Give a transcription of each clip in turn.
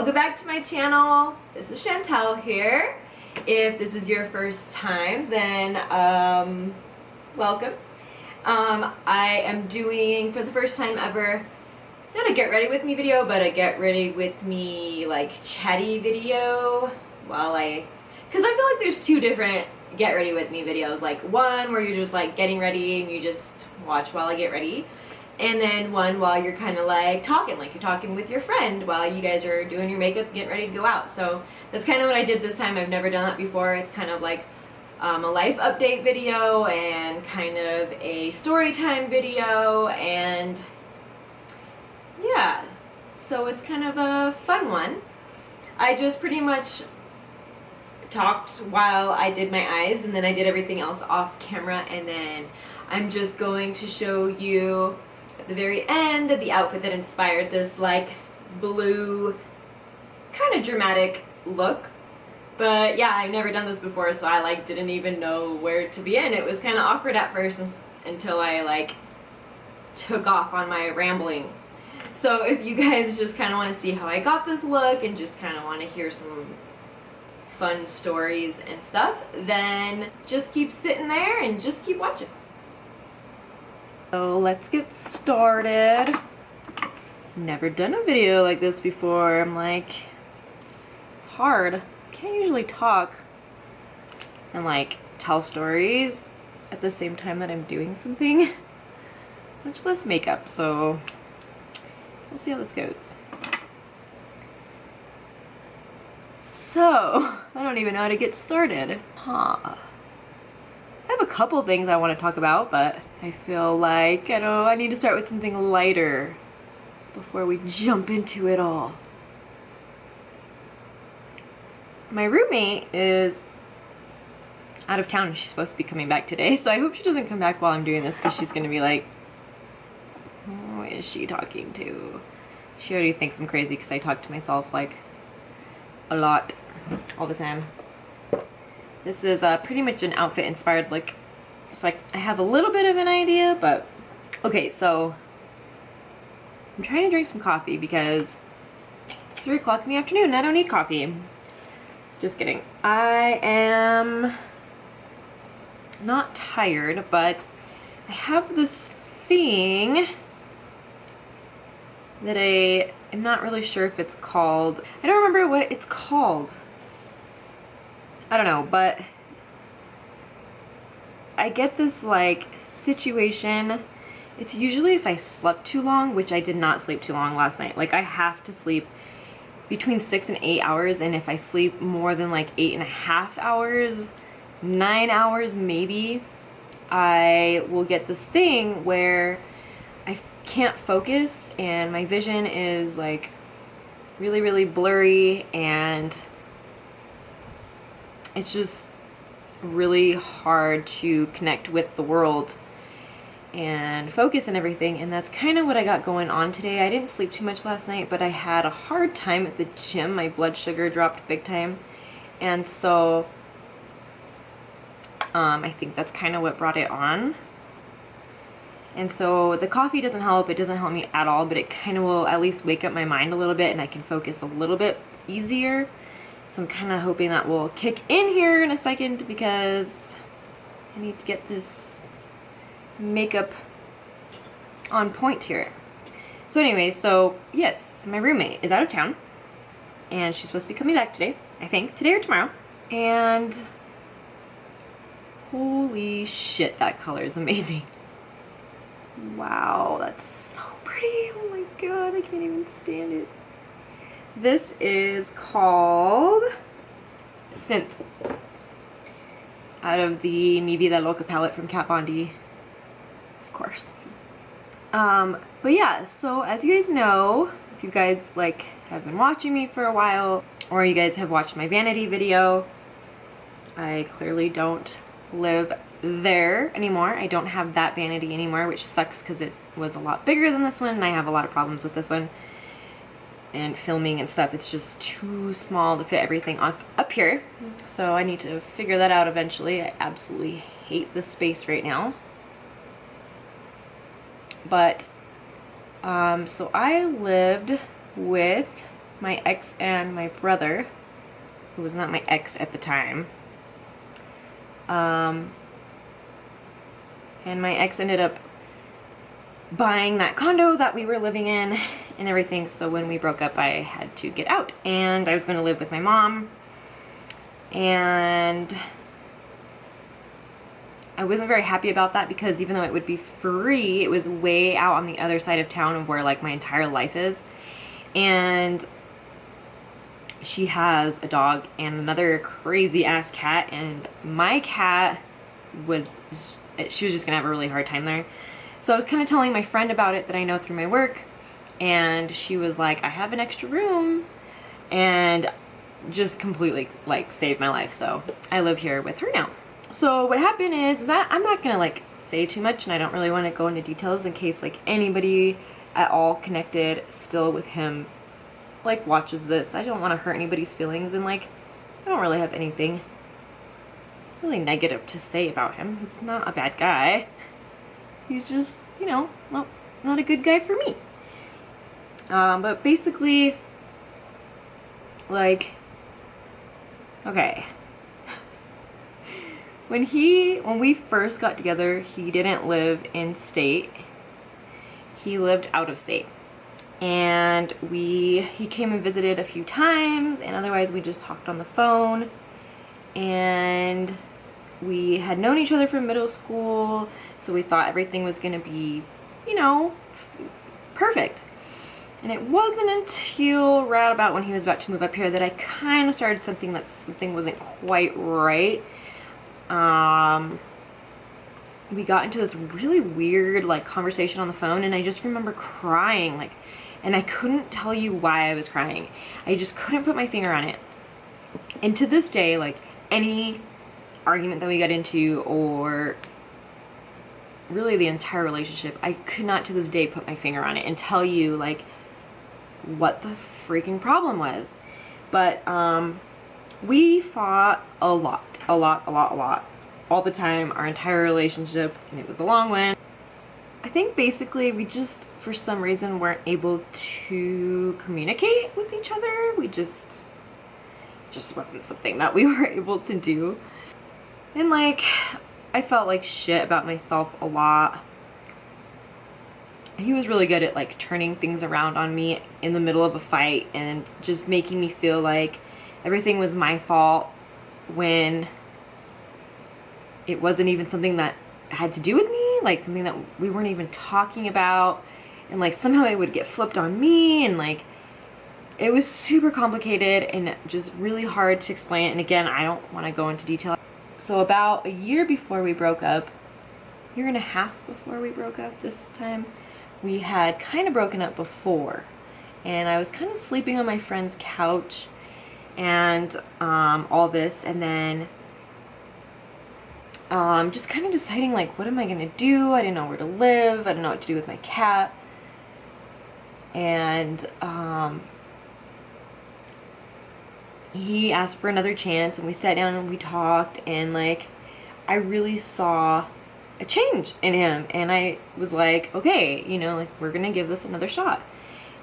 Welcome back to my channel. This is Chantel here. If this is your first time, then welcome. I am doing, for the first time ever, not a get ready with me video, but a get ready with me like chatty video because I feel like there's two different get ready with me videos. Like one where you're just like getting ready and you just watch while I get ready, and then one while you're kind of like you're talking with your friend while you guys are doing your makeup, getting ready to go out. So that's kind of what I did this time. I've never done that before. It's kind of like a life update video and kind of a story time video, and yeah, so it's kind of a fun one. I just pretty much talked while I did my eyes, and then I did everything else off camera, and then I'm just going to show you at the very end the outfit that inspired this like blue kind of dramatic look. But yeah, I've never done this before, so I like didn't even know where to begin. It was kind of awkward at first until I like took off on my rambling. So if you guys just kind of want to see how I got this look and just kind of want to hear some fun stories and stuff, then just keep sitting there and just keep watching. So let's get started. Never done a video like this before. I'm like, it's hard. Can't usually talk and like tell stories at the same time that I'm doing something, much less makeup, so we'll see how this goes. So I don't even know how to get started. I have a couple things I want to talk about, but I feel like I need to start with something lighter before we jump into it all. My roommate is out of town. She's supposed to be coming back today, so I hope she doesn't come back while I'm doing this, because she's gonna be like, who is she talking to? She already thinks I'm crazy because I talk to myself like a lot, all the time. This is pretty much an outfit inspired look. So I have a little bit of an idea, but okay, so I'm trying to drink some coffee because it's 3 o'clock in the afternoon and I don't need coffee. Just kidding. I am not tired, but I have this thing that I'm not really sure if it's called. I don't remember what it's called. I don't know, but I get this like situation. It's usually if I slept too long, which I did not sleep too long last night. Like I have to sleep between 6 and 8 hours, and if I sleep more than like 8.5 hours, 9 hours maybe, I will get this thing where I can't focus and my vision is like really, really blurry, and it's just really hard to connect with the world and focus and everything, and that's kind of what I got going on today. I didn't sleep too much last night, but I had a hard time at the gym. My blood sugar dropped big time, and so I think that's kind of what brought it on. And so the coffee doesn't help. It doesn't help me at all, but it kind of will at least wake up my mind a little bit and I can focus a little bit easier. So I'm kind of hoping that will kick in here in a second, because I need to get this makeup on point here. So anyway, so yes, my roommate is out of town and she's supposed to be coming back today, I think today or tomorrow, and holy shit, that color is amazing. Wow, that's so pretty. Oh my god, I can't even stand it. This is called Synth, out of the Mi Vida Loca palette from Kat Von D, of course. But yeah, so as you guys know, if you guys like have been watching me for a while, or you guys have watched my vanity video, I clearly don't live there anymore. I don't have that vanity anymore, which sucks because it was a lot bigger than this one, and I have a lot of problems with this one. And filming and stuff, it's just too small to fit everything up here. So I need to figure that out eventually. I absolutely hate this space right now. But so I lived with my ex and my brother, who was not my ex at the time. And my ex ended up buying that condo that we were living in and everything, so when we broke up I had to get out and I was going to live with my mom, and I wasn't very happy about that because even though it would be free, it was way out on the other side of town of where like my entire life is, and she has a dog and another crazy ass cat, and my cat she was just gonna have a really hard time there. So I was kind of telling my friend about it that I know through my work, and she was like, I have an extra room, and just completely like saved my life. So I live here with her now. So what happened is that I'm not gonna like say too much, and I don't really want to go into details in case like anybody at all connected still with him like watches this. I don't want to hurt anybody's feelings, and like I don't really have anything really negative to say about him. He's not a bad guy. He's just, you know, well, not a good guy for me. But basically, like, okay. When we first got together, he didn't live in state. He lived out of state. And he came and visited a few times, and otherwise we just talked on the phone. And we had known each other from middle school, so we thought everything was gonna be, you know, perfect. And it wasn't until right about when he was about to move up here that I kind of started sensing that something wasn't quite right. We got into this really weird like conversation on the phone, and I just remember crying, like, and I couldn't tell you why I was crying. I just couldn't put my finger on it. And to this day, like, any argument that we got into, or really the entire relationship, I could not to this day put my finger on it and tell you like what the freaking problem was. But we fought a lot all the time, our entire relationship, and it was a long one. I think basically we just for some reason weren't able to communicate with each other. We just wasn't something that we were able to do. And like, I felt like shit about myself a lot. He was really good at like turning things around on me in the middle of a fight and just making me feel like everything was my fault when it wasn't even something that had to do with me, like something that we weren't even talking about, and like somehow it would get flipped on me, and like it was super complicated and just really hard to explain. And again, I don't want to go into detail. So about a year before we broke up, year and a half before we broke up this time, we had kind of broken up before, and I was kind of sleeping on my friend's couch and all this, and then just kind of deciding like, what am I gonna do? I didn't know where to live. I didn't know what to do with my cat. And he asked for another chance, and we sat down and we talked, and like I really saw a change in him, and I was like, okay, you know, like we're gonna give this another shot.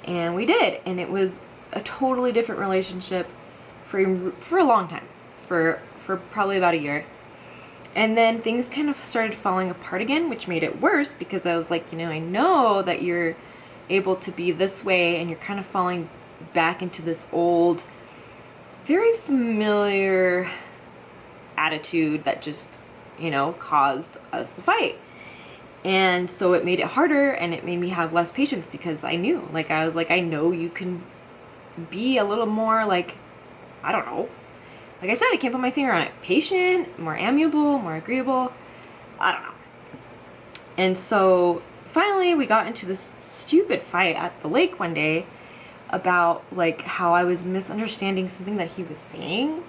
And we did, and it was a totally different relationship for a long time, for probably about a year. And then things kind of started falling apart again, which made it worse because I was like, you know, I know that you're able to be this way, and you're kind of falling back into this old, very familiar attitude that just, you know, caused us to fight. And so it made it harder, and it made me have less patience because I knew, like, I was like, I know you can be a little more, like, I don't know. Like I said, I can't put my finger on it. Patient, more amiable, more agreeable. I don't know. And so finally we got into this stupid fight at the lake one day about like how I was misunderstanding something that he was saying.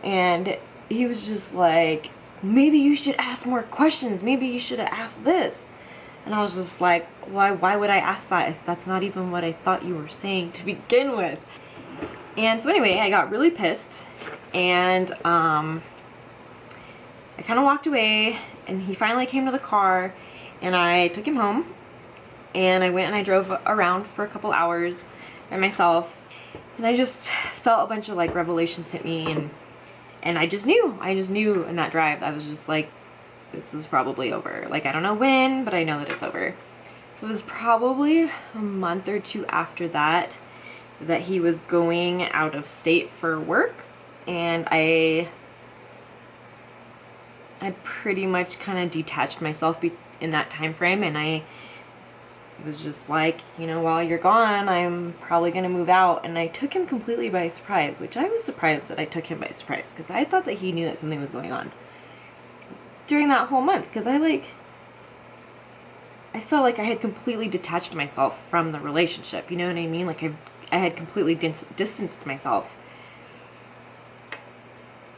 And he was just like, maybe you should ask more questions. Maybe you should have asked this. And I was just like, why would I ask that if that's not even what I thought you were saying to begin with? And so anyway, I got really pissed, and I kind of walked away, and he finally came to the car, and I took him home, and I went and I drove around for a couple hours by myself. And I just felt a bunch of like revelations hit me, and I just knew in that drive, I was just like, this is probably over. Like, I don't know when, but I know that it's over. So it was probably a month or two after that he was going out of state for work, and I pretty much kind of detached myself in that time frame, and I was just like, you know, while you're gone, I'm probably gonna move out. And I took him completely by surprise, which I was surprised that I took him by surprise, because I thought that he knew that something was going on during that whole month, because I felt like I had completely detached myself from the relationship, you know what I mean? Like I had completely distanced myself.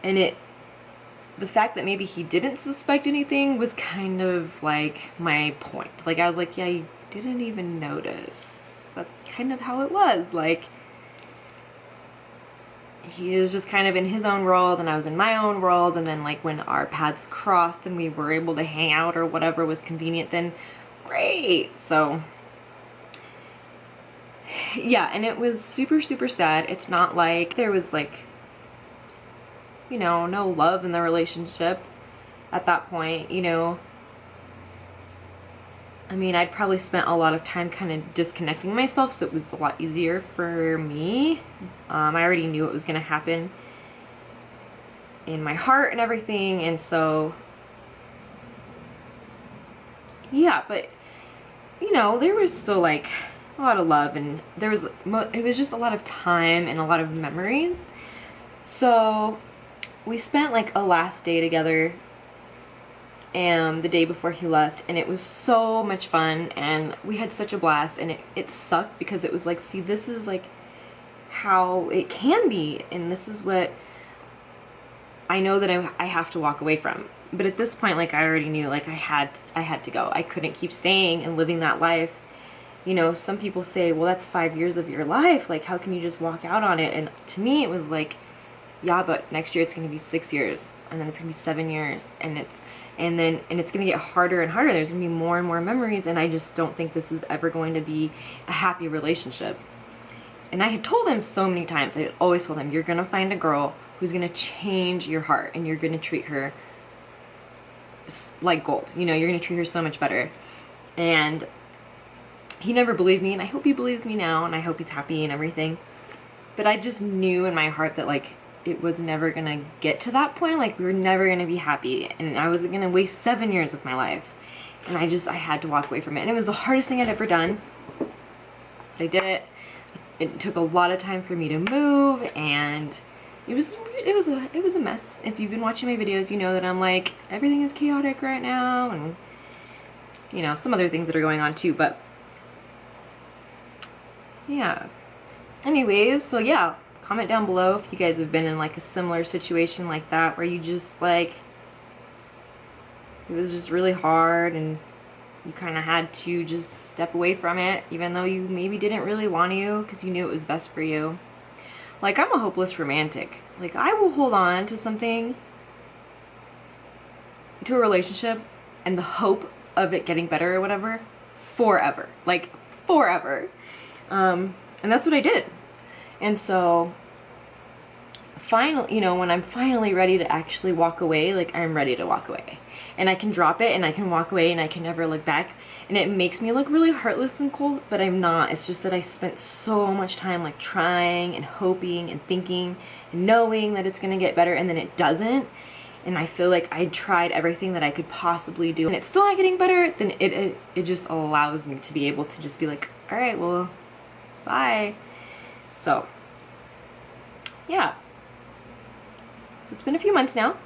And the fact that maybe he didn't suspect anything was kind of like my point. Like, I was like, yeah, you didn't even notice. That's kind of how it was. Like, he was just kind of in his own world and I was in my own world, and then like when our paths crossed and we were able to hang out or whatever was convenient, then great. So yeah, and it was super, super sad. It's not like there was like, you know, no love in the relationship at that point, you know. I mean, I'd probably spent a lot of time kind of disconnecting myself, so it was a lot easier for me. I already knew it was going to happen in my heart and everything, and so yeah, but you know, there was still like a lot of love, and it was just a lot of time and a lot of memories. So we spent like a last day together, and the day before he left, and it was so much fun, and we had such a blast. And it sucked because it was like, see, this is like how it can be, and this is what I know that I have to walk away from. But at this point, like, I already knew, like, I had to go. I couldn't keep staying and living that life. You know, some people say, well, that's 5 years of your life, like, how can you just walk out on it? And to me, it was like, yeah, but next year it's going to be 6 years, and then it's going to be 7 years, and it's going to get harder and harder. There's going to be more and more memories, and I just don't think this is ever going to be a happy relationship. And I had told him so many times, I had always told him, you're going to find a girl who's going to change your heart, and you're going to treat her like gold. You know, you're going to treat her so much better. And he never believed me, and I hope he believes me now, and I hope he's happy and everything. But I just knew in my heart that, like, it was never gonna get to that point. Like, we were never gonna be happy, and I wasn't gonna waste 7 years of my life. And I had to walk away from it. And it was the hardest thing I'd ever done. I did it. It took a lot of time for me to move, and it was a mess. If you've been watching my videos, you know that I'm like, everything is chaotic right now, and you know, some other things that are going on too, but yeah. Anyways, so yeah, comment down below if you guys have been in like a similar situation like that, where you just like, it was just really hard and you kind of had to just step away from it, even though you maybe didn't really want to, because you knew it was best for you. Like, I'm a hopeless romantic. Like, I will hold on to something, to a relationship, and the hope of it getting better or whatever, forever. Like, forever. And that's what I did. And so, finally, you know, when I'm finally ready to actually walk away, like, I'm ready to walk away. And I can drop it, and I can walk away, and I can never look back. And it makes me look really heartless and cold, but I'm not. It's just that I spent so much time, like, trying and hoping and thinking and knowing that it's gonna get better, and then it doesn't. And I feel like I tried everything that I could possibly do, and it's still not getting better. Then it just allows me to be able to just be like, all right, well, bye. So, yeah. So it's been a few months now.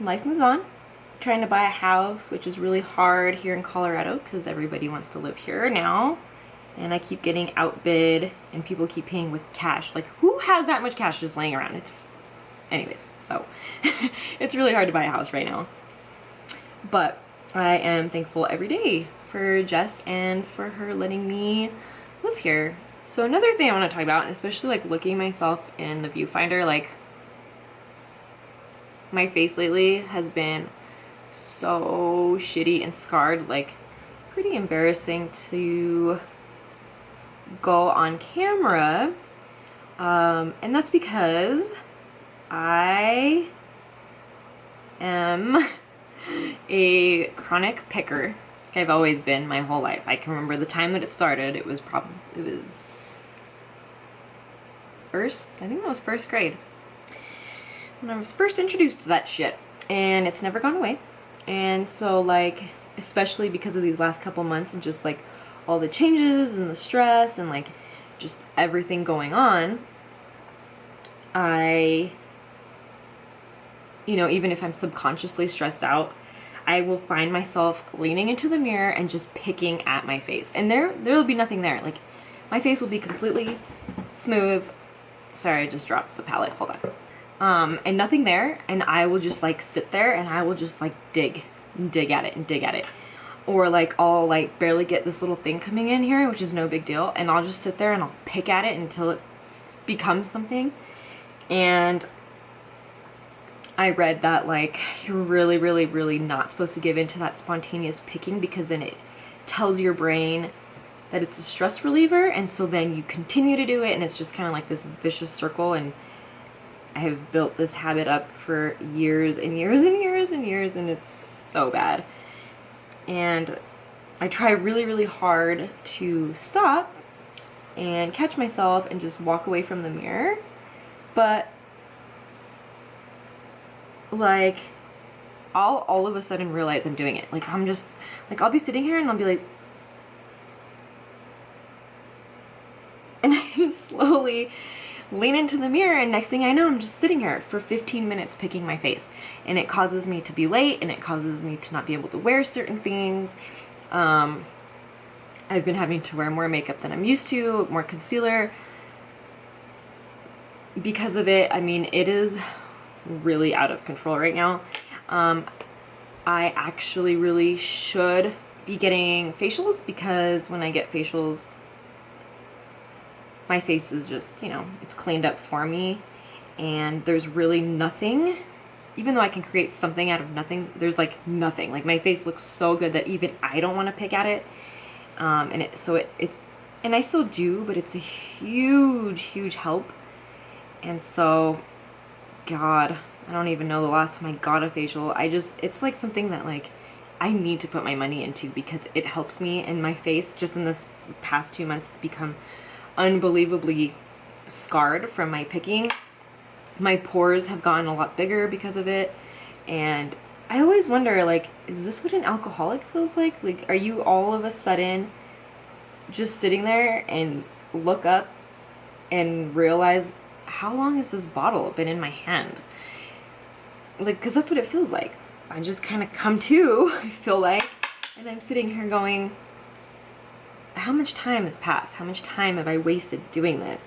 Life moves on. I'm trying to buy a house, which is really hard here in Colorado because everybody wants to live here now. And I keep getting outbid, and people keep paying with cash. Like, who has that much cash just laying around? Anyways, so it's really hard to buy a house right now. But I am thankful every day for Jess and for her letting me live here. So another thing I want to talk about, and especially like looking myself in the viewfinder, like, my face lately has been so shitty and scarred, like pretty embarrassing to go on camera And that's because I am a chronic picker. I've always been my whole life. I can remember the time that it started. It was first, I think that was first grade, when I was first introduced to that shit, and it's never gone away. And so, like, especially because of these last couple months and just like all the changes and the stress and like just everything going on, I, you know, even if I'm subconsciously stressed out, I will find myself leaning into the mirror and just picking at my face. And there will be nothing there. Like, my face will be completely smooth. Sorry, I just dropped the palette. Hold on. And nothing there. And I will just like sit there and I will just like dig at it and dig at it. Or like I'll like barely get this little thing coming in here, which is no big deal. And I'll just sit there and I'll pick at it until it becomes something. And I read that like you're really, really, really not supposed to give into that spontaneous picking, because then it tells your brain that it's a stress reliever, and so then you continue to do it, and it's just kind of like this vicious circle. And I have built this habit up for years and years and years and years, and it's so bad. And I try really, really hard to stop and catch myself and just walk away from the mirror, but like I'll all of a sudden realize I'm doing it. Like I'm just like, I'll be sitting here and I'll be like, and I slowly lean into the mirror, and next thing I know I'm just sitting here for 15 minutes picking my face, and it causes me to be late, and it causes me to not be able to wear certain things. I've been having to wear more makeup than I'm used to, more concealer because of it. I mean, it is really out of control right now. I actually really should be getting facials, because when I get facials, my face is just, you know, it's cleaned up for me, and there's really nothing, even though I can create something out of nothing, there's like nothing. Like my face looks so good that even I don't want to pick at it. And it's, and I still do, but it's a huge, huge help. And so, God, I don't even know the last time I got a facial. It's like something that like I need to put my money into, because it helps me, and my face just in this past 2 months has become unbelievably scarred from my picking. My pores have gotten a lot bigger because of it, and I always wonder, like, is this what an alcoholic feels like? Like, are you all of a sudden just sitting there and look up and realize, how long has this bottle been in my hand? Like, because that's what it feels like. I just kind of come to, I feel like, and I'm sitting here going, how much time has passed? How much time have I wasted doing this?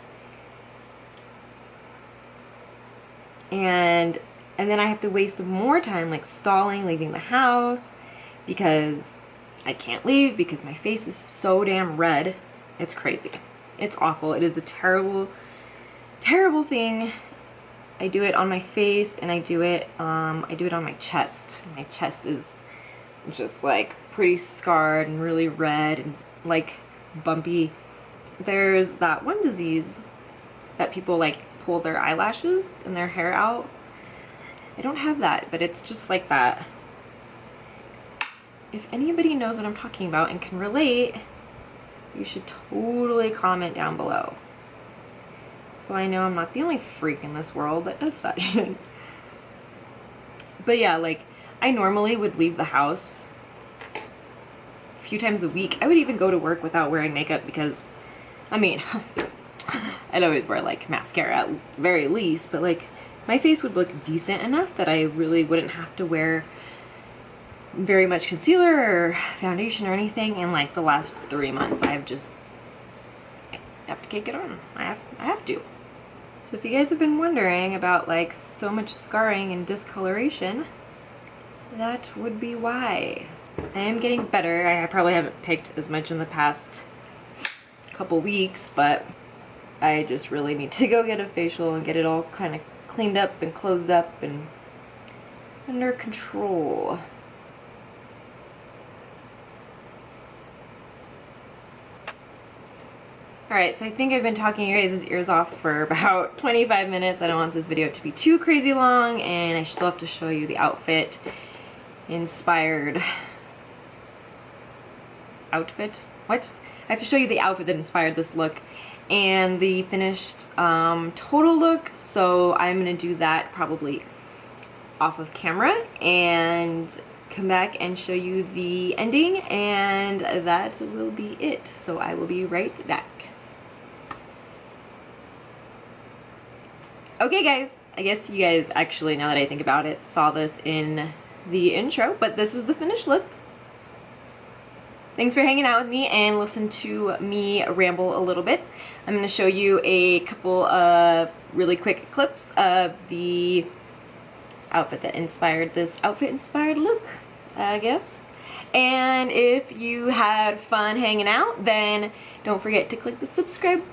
And then I have to waste more time like stalling, leaving the house, because I can't leave because my face is so damn red. It's crazy. It's awful. It is a terrible, terrible thing. I do it on my face, and I do it on my chest. My chest is just like pretty scarred and really red and like bumpy. There's that one disease that people like pull their eyelashes and their hair out. I don't have that, but it's just like that. If anybody knows what I'm talking about and can relate, you should totally comment down below, so I know I'm not the only freak in this world that does that shit. But yeah, like, I normally would leave the house a few times a week. I would even go to work without wearing makeup, because, I mean, I'd always wear like mascara at very least, but like my face would look decent enough that I really wouldn't have to wear very much concealer or foundation or anything. And like the last 3 months, I have to cake it on. I have to. So if you guys have been wondering about like so much scarring and discoloration, that would be why. I am getting better. I probably haven't picked as much in the past couple weeks, but I just really need to go get a facial and get it all kind of cleaned up and closed up and under control. Alright, so I think I've been talking your guys' ears off for about 25 minutes. I don't want this video to be too crazy long, and I still have to show you the outfit inspired... Outfit? What? I have to show you the outfit that inspired this look and the finished total look, so I'm gonna do that probably off of camera and come back and show you the ending, and that will be it. So I will be right back. Okay guys, I guess you guys actually, now that I think about it, saw this in the intro, but this is the finished look. Thanks for hanging out with me and listen to me ramble a little bit. I'm going to show you a couple of really quick clips of the outfit that inspired this outfit-inspired look, I guess. And if you had fun hanging out, then don't forget to click the subscribe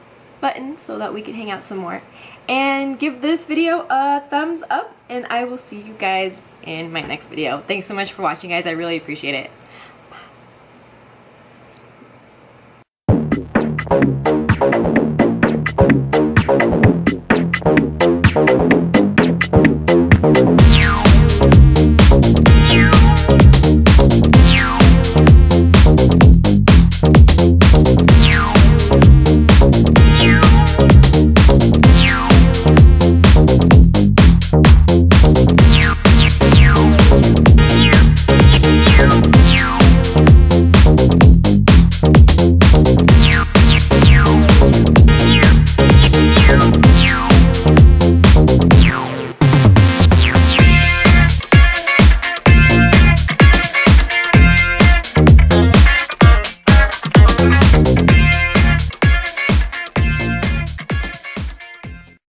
button so that we can hang out some more. And give this video a thumbs up, and I will see you guys in my next video. Thanks so much for watching, guys. I really appreciate it.